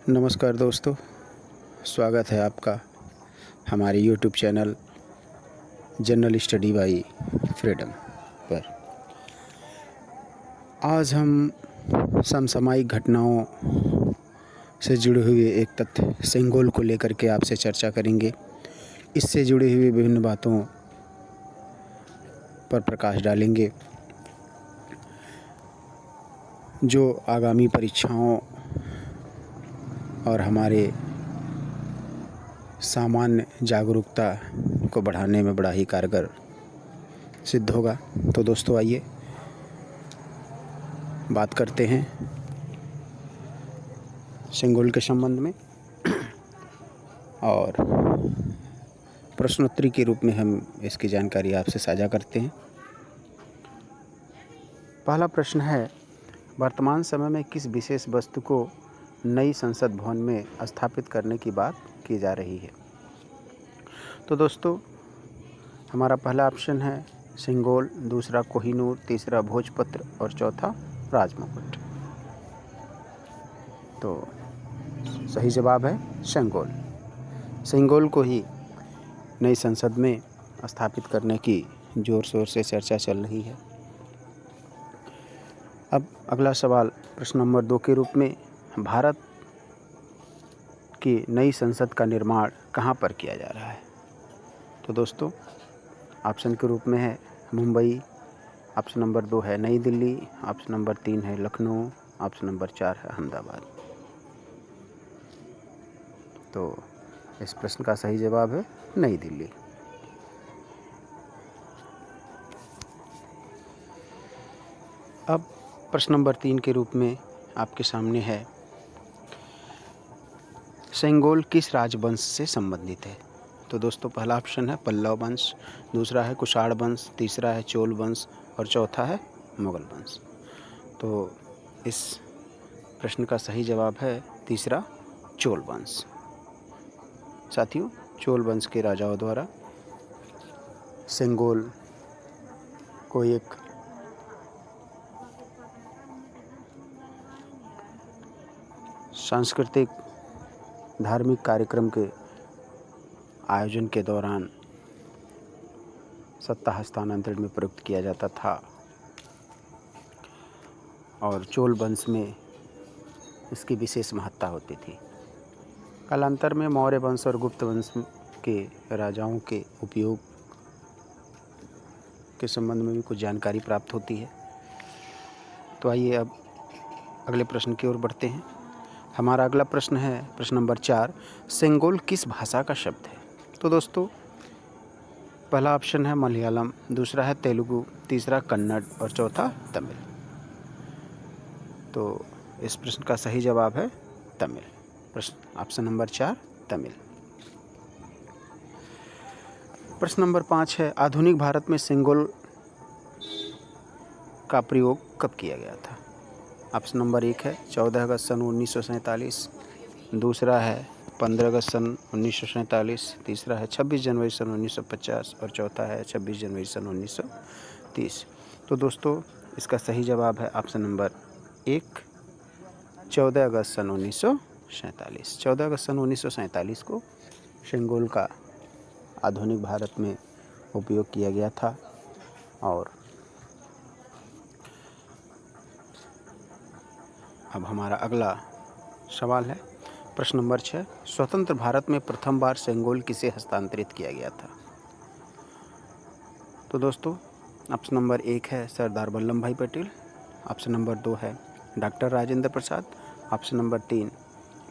नमस्कार दोस्तों, स्वागत है आपका हमारे YouTube channel general study by freedom पर। आज हम समसामयिक घटनाओं से जुड़े हुए एक तथ्य सेंगोल को लेकर के आपसे चर्चा करेंगे। इससे जुड़ी हुई विभिन्न बातों पर प्रकाश डालेंगे जो आगामी परीक्षाओं और हमारे सामान्य जागरूकता को बढ़ाने में बड़ा ही कारगर सिद्ध होगा। तो दोस्तों आइए बात करते हैं सेंगोल के संबंध में और प्रश्नोत्तरी के रूप में हम इसकी जानकारी आपसे साझा करते हैं। पहला प्रश्न है, वर्तमान समय में किस विशेष वस्तु को नई संसद भवन में स्थापित करने की बात की जा रही है? तो दोस्तों हमारा पहला ऑप्शन है सेंगोल, दूसरा कोहिनूर, तीसरा भोजपत्र और चौथा राजमुकुट। तो सही जवाब है सेंगोल। सेंगोल को ही नई संसद में स्थापित करने की ज़ोर शोर से चर्चा चल रही है। अब अगला सवाल प्रश्न नंबर 2 के रूप में, भारत की नई संसद का निर्माण कहाँ पर किया जा रहा है? तो दोस्तों ऑप्शन के रूप में है मुंबई, ऑप्शन नंबर 2 है नई दिल्ली, ऑप्शन नंबर 3 है लखनऊ, ऑप्शन नंबर 4 है अहमदाबाद। तो इस प्रश्न का सही जवाब है नई दिल्ली। अब प्रश्न नंबर 3 के रूप में आपके सामने है, सेंगोल किस राजवंश से संबंधित है? तो दोस्तों पहला ऑप्शन है पल्लव वंश, दूसरा है कुषाण वंश, तीसरा है चोल वंश और चौथा है मुगल वंश। तो इस प्रश्न का सही जवाब है तीसरा चोल वंश। साथियों, चोल वंश के राजाओं द्वारा सेंगोल को एक सांस्कृतिक धार्मिक कार्यक्रम के आयोजन के दौरान सत्ता हस्तांतरण में प्रयुक्त किया जाता था और चोल वंश में इसकी विशेष महत्ता होती थी। कालांतर में मौर्य वंश और गुप्त वंश के राजाओं के उपयोग के संबंध में भी कुछ जानकारी प्राप्त होती है। तो आइए अब अगले प्रश्न की ओर बढ़ते हैं। हमारा अगला प्रश्न है प्रश्न नंबर 4, सेंगोल किस भाषा का शब्द है? तो दोस्तों पहला ऑप्शन है मलयालम, दूसरा है तेलुगु, तीसरा कन्नड़ और चौथा तमिल। तो इस प्रश्न का सही जवाब है तमिल। प्रश्न ऑप्शन नंबर 4 तमिल। प्रश्न नंबर 5 है, आधुनिक भारत में सेंगोल का प्रयोग कब किया गया था? ऑप्शन नंबर 1 है 14 अगस्त सन 1947, दूसरा है 15 अगस्त सन 1947, तीसरा है 26 जनवरी सन 1950 और चौथा है 26 जनवरी सन 1930। तो दोस्तों इसका सही जवाब है ऑप्शन नंबर 1 14 अगस्त सन 1947। 14 अगस्त सन 1947 को सेंगोल का आधुनिक भारत में उपयोग किया गया था। और अब हमारा अगला सवाल है प्रश्न नंबर 6, स्वतंत्र भारत में प्रथम बार सेंगोल किसे हस्तांतरित किया गया था? तो दोस्तों ऑप्शन नंबर 1 है सरदार वल्लभ भाई पटेल, ऑप्शन नंबर 2 है doctor Rajendra Prasad, option number 3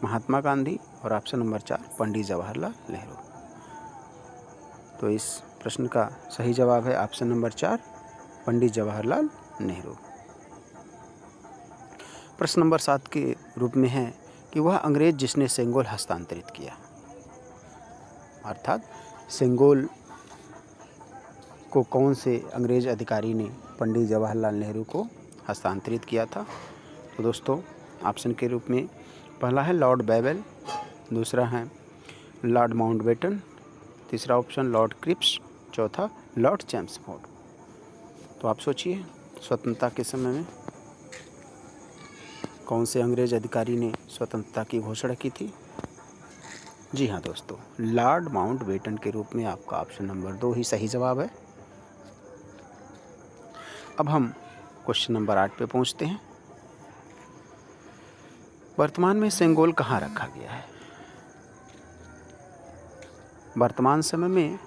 Mahatma Gandhi और ऑप्शन नंबर 4 पंडित जवाहरलाल नेहरू। तो इस प्रश्न का सही जवाब है ऑप्शन नंबर 4 पंडित जवाहरलाल नेहरू। प्रश्न नंबर 7 के रूप में है कि वह अंग्रेज जिसने सेंगोल हस्तांतरित किया, अर्थात सेंगोल को कौन से अंग्रेज अधिकारी ने पंडित जवाहरलाल नेहरू को हस्तांतरित किया था? तो दोस्तों ऑप्शन के रूप में पहला है लॉर्ड बेवेल, दूसरा है लॉर्ड माउंटबेटन, तीसरा ऑप्शन लॉर्ड क्रिप्स, चौथा लॉर्ड चैम्सफोर्ड। तो आप सोचिए स्वतंत्रता के समय में कौन से अंग्रेज अधिकारी ने स्वतंत्रता की घोषणा की थी? जी हाँ दोस्तों, लॉर्ड माउंटबेटन के रूप में आपका ऑप्शन नंबर 2 ही सही जवाब है। अब हम क्वेश्चन नंबर 8 पे पहुंचते हैं। वर्तमान में सेंगोल कहाँ रखा गया है? वर्तमान समय में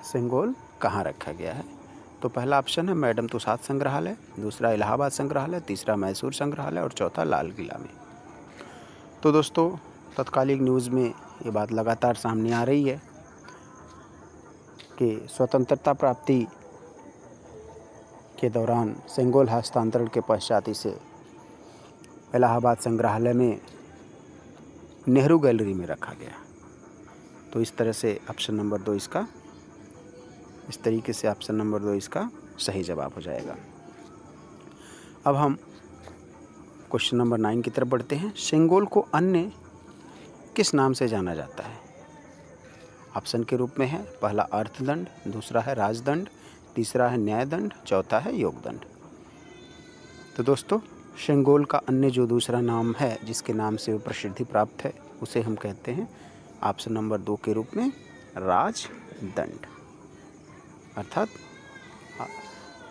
सेंगोल कहाँ रखा गया है? तो पहला ऑप्शन है मैडम तुसाद संग्रहालय, दूसरा इलाहाबाद संग्रहालय, तीसरा मैसूर संग्रहालय और चौथा लाल किला में। तो दोस्तों, तत्कालिक न्यूज़ में ये बात लगातार सामने आ रही है कि स्वतंत्रता प्राप्ति के दौरान सेंगोल हस्तांतरण के पश्चात इसे इलाहाबाद संग्रहालय में नेहरू गैलरी में रखा गया। तो इस तरह से ऑप्शन नंबर 2 इसका सही जवाब हो जाएगा। अब हम क्वेश्चन नंबर 9 की तरफ बढ़ते हैं। सेंगोल को अन्य किस नाम से जाना जाता है? ऑप्शन के रूप में है पहला अर्थदंड, दूसरा है राजदंड, तीसरा है न्यायदंड, चौथा है योगदंड। तो दोस्तों, सेंगोल का अन्य जो दूसरा नाम है जिसके नाम से वो प्रसिद्धि प्राप्त है उसे हम कहते हैं ऑप्शन नंबर 2 के रूप में राजदंड। अर्थात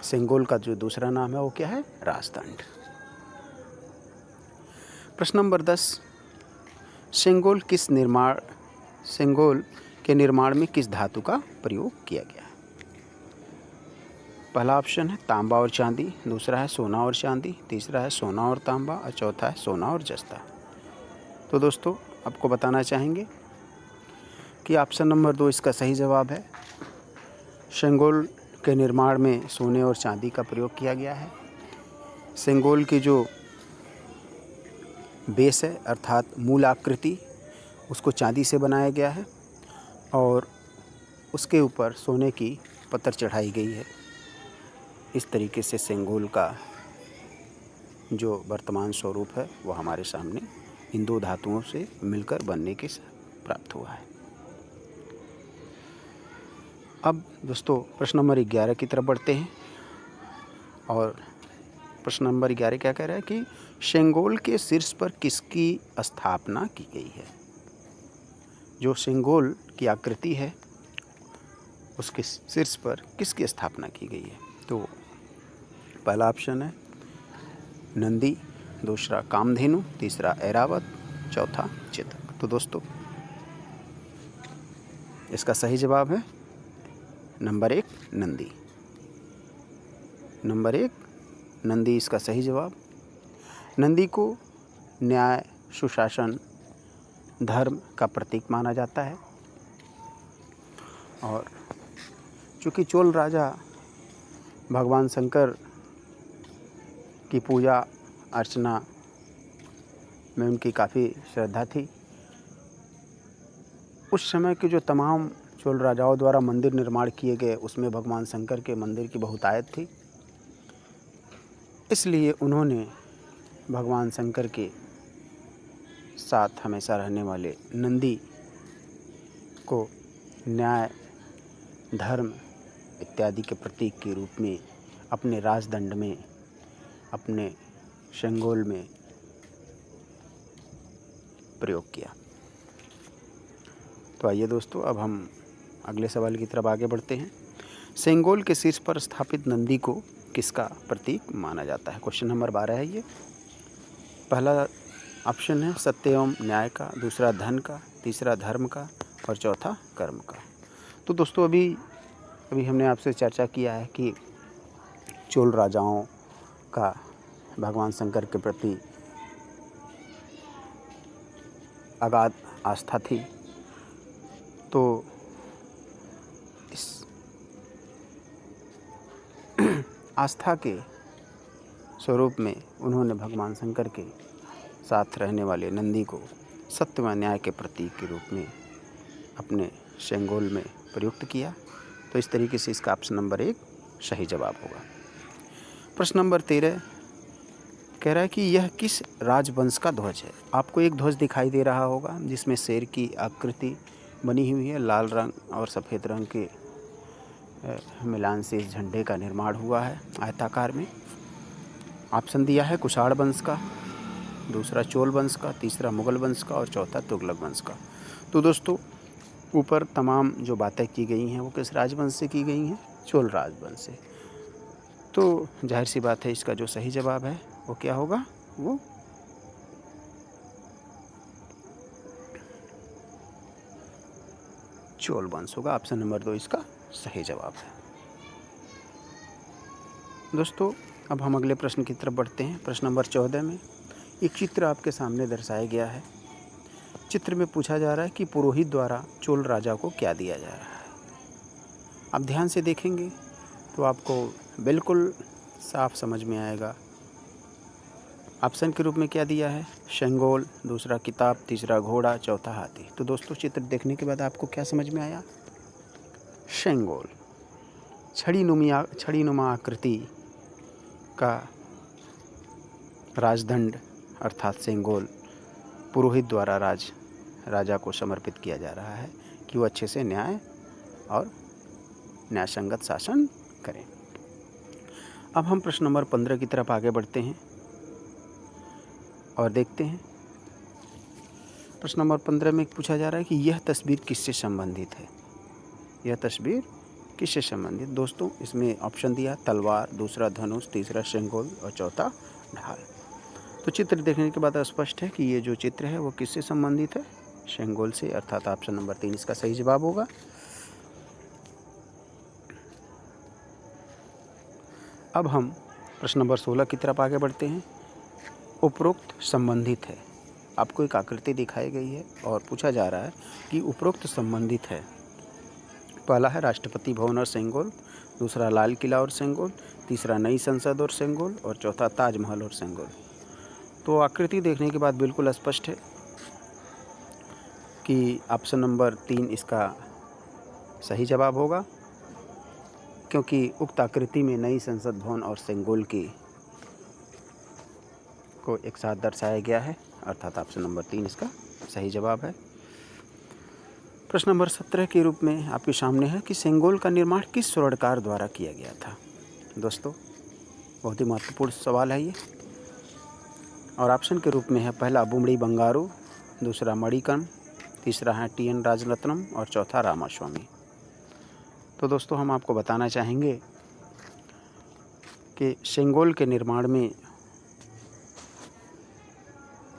सेंगोल का जो दूसरा नाम है वो क्या है? राजदंड। प्रश्न नंबर 10, सेंगोल के निर्माण में किस धातु का प्रयोग किया गया है? पहला ऑप्शन है तांबा और चांदी, दूसरा है सोना और चांदी, तीसरा है सोना और तांबा और चौथा है सोना और जस्ता। तो दोस्तों, आपको बताना चाहेंगे कि ऑप्शन नंबर 2 इसका सही जवाब है। सेंगोल के निर्माण में सोने और चांदी का प्रयोग किया गया है। सेंगोल की जो बेस है अर्थात मूल आकृति उसको चांदी से बनाया गया है और उसके ऊपर सोने की पत्थर चढ़ाई गई है। इस तरीके से सेंगोल का जो वर्तमान स्वरूप है वो हमारे सामने इन दो धातुओं से मिलकर बनने के प्राप्त हुआ है। अब दोस्तों, प्रश्न नंबर 11 की तरफ बढ़ते हैं और प्रश्न नंबर 11 क्या कह रहा है कि सेंगोल के शीर्ष पर किसकी स्थापना की गई है? जो सेंगोल की आकृति है उसके शीर्ष पर किसकी स्थापना की गई है? तो पहला ऑप्शन है नंदी, दूसरा कामधेनु, तीसरा ऐरावत, चौथा चेतक। तो दोस्तों, इसका सही जवाब है नंबर 1 नंदी। नंबर 1 नंदी इसका सही जवाब। नंदी को न्याय, सुशासन, धर्म का प्रतीक माना जाता है और चूँकि चोल राजा भगवान शंकर की पूजा अर्चना में उनकी काफ़ी श्रद्धा थी, उस समय के जो तमाम चोल राजाओं द्वारा मंदिर निर्माण किए गए उसमें भगवान शंकर के मंदिर की बहुतायत थी। इसलिए उन्होंने भगवान शंकर के साथ हमेशा रहने वाले नंदी को न्याय, धर्म इत्यादि के प्रतीक के रूप में अपने राजदंड में, अपने सेंगोल में प्रयोग किया। तो आइए दोस्तों, अब हम अगले सवाल की तरफ आगे बढ़ते हैं। सेंगोल के शीर्ष पर स्थापित नंदी को किसका प्रतीक माना जाता है? क्वेश्चन नंबर 12 है ये। पहला ऑप्शन है सत्य एवं न्याय का, दूसरा धन का, तीसरा धर्म का और चौथा कर्म का। तो दोस्तों, अभी हमने आपसे चर्चा किया है कि चोल राजाओं का भगवान शंकर के प्रति अगाध आस्था थी। तो इस आस्था के स्वरूप में उन्होंने भगवान शंकर के साथ रहने वाले नंदी को सत्य व न्याय के प्रतीक के रूप में अपने सेंगोल में प्रयुक्त किया। तो इस तरीके से इसका ऑप्शन नंबर 1 सही जवाब होगा। प्रश्न नंबर 13 कह रहा है कि यह किस राजवंश का ध्वज है? आपको एक ध्वज दिखाई दे रहा होगा जिसमें शेर की आकृति बनी हुई है, लाल रंग और सफ़ेद रंग के मिलान से इस झंडे का निर्माण हुआ है आयताकार में। ऑप्शन दिया है कुषाण वंश का, दूसरा चोल वंश का, तीसरा मुगल वंश का और चौथा तुगलक वंश का। तो दोस्तों ऊपर तमाम जो बातें की गई हैं वो किस राजवंश से की गई हैं? चोल राजवंश से। तो जाहिर सी बात है इसका जो सही जवाब है वो क्या होगा? वो चोल वंश होगा। ऑप्शन नंबर 2 इसका सही जवाब है। दोस्तों अब हम अगले प्रश्न की तरफ बढ़ते हैं। प्रश्न नंबर 14 में एक चित्र आपके सामने दर्शाया गया है। चित्र में पूछा जा रहा है कि पुरोहित द्वारा चोल राजा को क्या दिया जा रहा है। आप ध्यान से देखेंगे तो आपको बिल्कुल साफ समझ में आएगा। ऑप्शन के रूप में क्या दिया है? शेंगोल, दूसरा किताब, तीसरा घोड़ा, चौथा हाथी। तो दोस्तों चित्र देखने के बाद आपको क्या समझ में आया? शेंगोल छड़ीनुमा आकृति का राजदंड अर्थात सेंगोल पुरोहित द्वारा राजा को समर्पित किया जा रहा है कि वो अच्छे से न्याय और न्यायसंगत शासन करें। अब हम प्रश्न नंबर 15 की तरफ आगे बढ़ते हैं और देखते हैं। प्रश्न नंबर 15 में पूछा जा रहा है कि यह तस्वीर किससे संबंधित है? यह तस्वीर किससे संबंधित? दोस्तों इसमें ऑप्शन दिया तलवार, दूसरा धनुष, तीसरा शेंगोल और चौथा ढाल। तो चित्र देखने के बाद स्पष्ट है कि ये जो चित्र है वो किससे संबंधित है? शेंगोल से, अर्थात ऑप्शन नंबर 3 इसका सही जवाब होगा। अब हम प्रश्न नंबर 16 की तरफ आगे बढ़ते हैं। उपरोक्त संबंधित है। आपको एक आकृति दिखाई गई है और पूछा जा रहा है कि उपरोक्त संबंधित है। पहला है राष्ट्रपति भवन और सेंगोल, दूसरा लाल किला और सेंगोल, तीसरा नई संसद और सेंगोल और चौथा ताजमहल और सेंगोल। तो आकृति देखने के बाद बिल्कुल स्पष्ट है कि ऑप्शन नंबर 3 इसका सही जवाब होगा, क्योंकि उक्त आकृति में नई संसद भवन और सेंगोल को एक साथ दर्शाया गया है, अर्थात ऑप्शन नंबर 3 इसका सही जवाब है। प्रश्न नंबर 17 के रूप में आपके सामने है कि सेंगोल का निर्माण किस स्वर्णकार द्वारा किया गया था? दोस्तों बहुत ही महत्वपूर्ण सवाल है ये, और ऑप्शन के रूप में है पहला बुमड़ी बंगारू, दूसरा मणिकर्ण, तीसरा है TN राजरत्नम और चौथा रामास्वामी। तो दोस्तों हम आपको बताना चाहेंगे कि सेंगोल के निर्माण में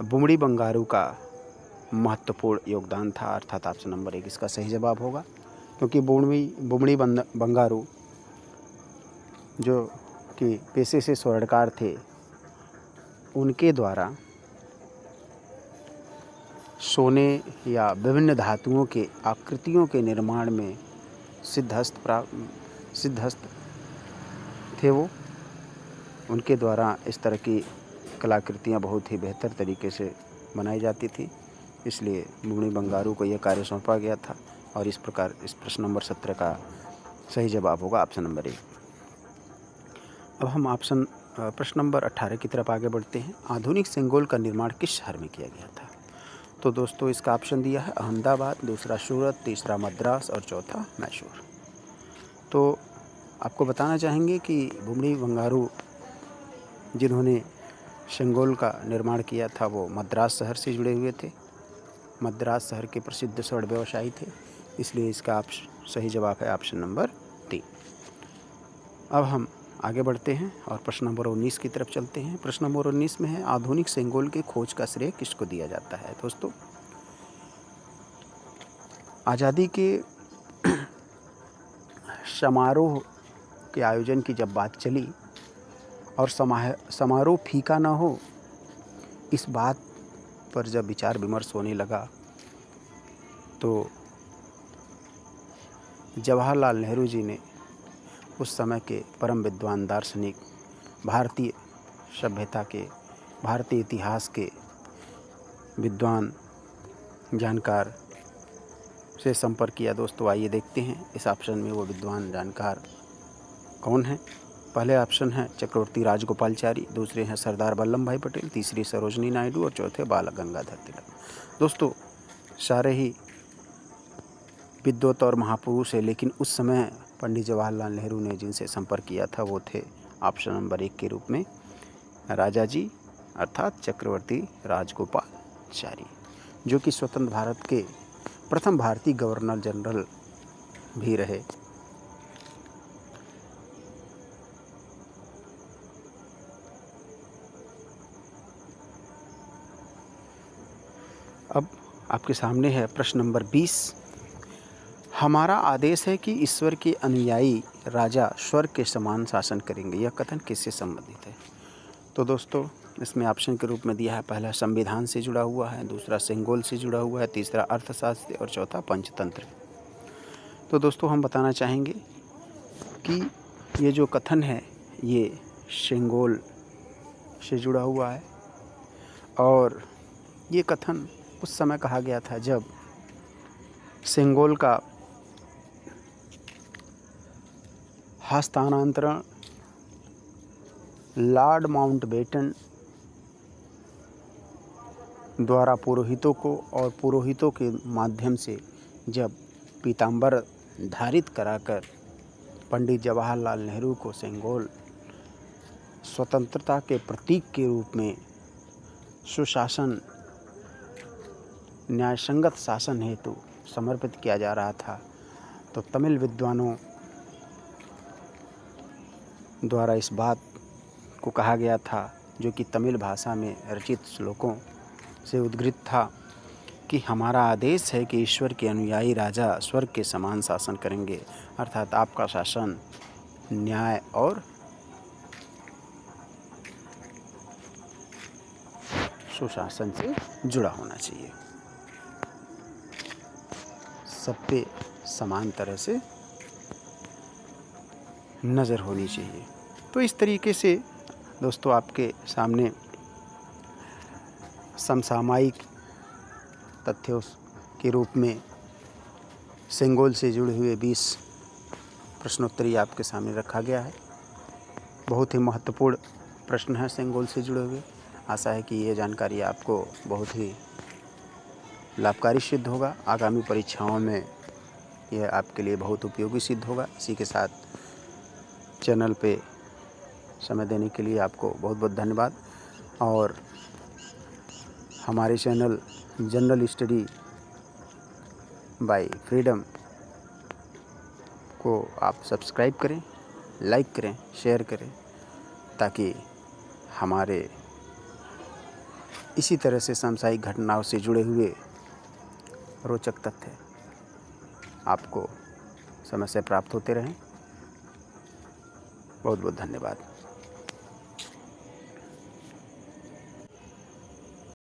बुमड़ी बंगारू का महत्वपूर्ण योगदान था, अर्थात ऑप्शन नंबर 1 इसका सही जवाब होगा, क्योंकि बुमड़ी बंगारू जो कि पेशे से स्वर्णकार थे, उनके द्वारा सोने या विभिन्न धातुओं के आकृतियों के निर्माण में सिद्धहस्त थे वो। उनके द्वारा इस तरह की कलाकृतियाँ बहुत ही बेहतर तरीके से बनाई जाती थी, इसलिए बुमड़ी बंगारू को यह कार्य सौंपा गया था। और इस प्रकार इस प्रश्न नंबर 17 का सही जवाब होगा ऑप्शन नंबर 1। अब हम प्रश्न नंबर 18 की तरफ आगे बढ़ते हैं। आधुनिक सेंगोल का निर्माण किस शहर में किया गया था? तो दोस्तों इसका ऑप्शन दिया है अहमदाबाद, दूसरा सूरत, तीसरा मद्रास और चौथा मैसूर। तो आपको बताना चाहेंगे कि बुमड़ी बंगारू जिन्होंने सेंगोल का निर्माण किया था वो मद्रास शहर से जुड़े हुए थे। मद्रास शहर के प्रसिद्ध स्वर्ण व्यवसायी थे, इसलिए इसका सही जवाब है ऑप्शन नंबर 3। अब हम आगे बढ़ते हैं और प्रश्न नंबर 19 की तरफ चलते हैं। प्रश्न नंबर 19 में है आधुनिक सेंगोल के खोज का श्रेय किसको दिया जाता है? दोस्तों आज़ादी के समारोह के आयोजन की जब बात चली और समारोह फीका ना हो, इस बात पर जब विचार विमर्श होने लगा, तो जवाहरलाल नेहरू जी ने उस समय के परम विद्वान दार्शनिक, भारतीय सभ्यता के, भारतीय इतिहास के विद्वान जानकार से संपर्क किया। दोस्तों आइए देखते हैं इस ऑप्शन में वो विद्वान जानकार कौन है। पहले ऑप्शन है चक्रवर्ती राजगोपालचारी, दूसरे हैं सरदार वल्लभ भाई पटेल, तीसरी सरोजनी नायडू और चौथे बाल गंगाधर तिलक। दोस्तों सारे ही विद्वत और महापुरुष है, लेकिन उस समय पंडित जवाहरलाल नेहरू ने जिनसे संपर्क किया था वो थे ऑप्शन नंबर 1 के रूप में राजाजी अर्थात चक्रवर्ती राजगोपालाचारी, जो कि स्वतंत्र भारत के प्रथम भारतीय गवर्नर जनरल भी रहे। अब आपके सामने है प्रश्न नंबर 20। हमारा आदेश है कि ईश्वर के अनुयायी राजा स्वर्ग के समान शासन करेंगे, यह कथन किससे संबंधित है? तो दोस्तों इसमें ऑप्शन के रूप में दिया है, पहला संविधान से जुड़ा हुआ है, दूसरा सेंगोल से जुड़ा हुआ है, तीसरा अर्थशास्त्र और चौथा पंचतंत्र। तो दोस्तों हम बताना चाहेंगे कि ये जो कथन है ये सेंगोल से जुड़ा हुआ है और ये कथन उस समय कहा गया था जब सेंगोल का हस्तांतरण लॉर्ड माउंटबेटन द्वारा पुरोहितों को और पुरोहितों के माध्यम से जब पीताम्बर धारित कराकर पंडित जवाहरलाल नेहरू को सेंगोल स्वतंत्रता के प्रतीक के रूप में सुशासन न्यायसंगत शासन हेतु समर्पित किया जा रहा था, तो तमिल विद्वानों द्वारा इस बात को कहा गया था, जो कि तमिल भाषा में रचित श्लोकों से उद्गृत था, कि हमारा आदेश है कि ईश्वर के अनुयायी राजा स्वर्ग के समान शासन करेंगे, अर्थात आपका शासन न्याय और सुशासन से जुड़ा होना चाहिए, सब पे समान तरह से नज़र होनी चाहिए। तो इस तरीके से दोस्तों आपके सामने समसामयिक तथ्यों के रूप में सेंगोल से जुड़े हुए 20 प्रश्नोत्तरी आपके सामने रखा गया है। बहुत ही महत्वपूर्ण प्रश्न है सेंगोल से जुड़े हुए। आशा है कि ये जानकारी आपको बहुत ही लाभकारी सिद्ध होगा। आगामी परीक्षाओं में यह आपके लिए बहुत उपयोगी सिद्ध होगा। इसी के साथ चैनल पे समय देने के लिए आपको बहुत बहुत धन्यवाद। और हमारे channel general study bye freedom को आप सब्सक्राइब करें, लाइक करें, शेयर करें, ताकि हमारे इसी तरह से समसामयिक घटनाओं से जुड़े हुए रोचक तथ्य आपको समय से प्राप्त होते रहें। बहुत बहुत धन्यवाद।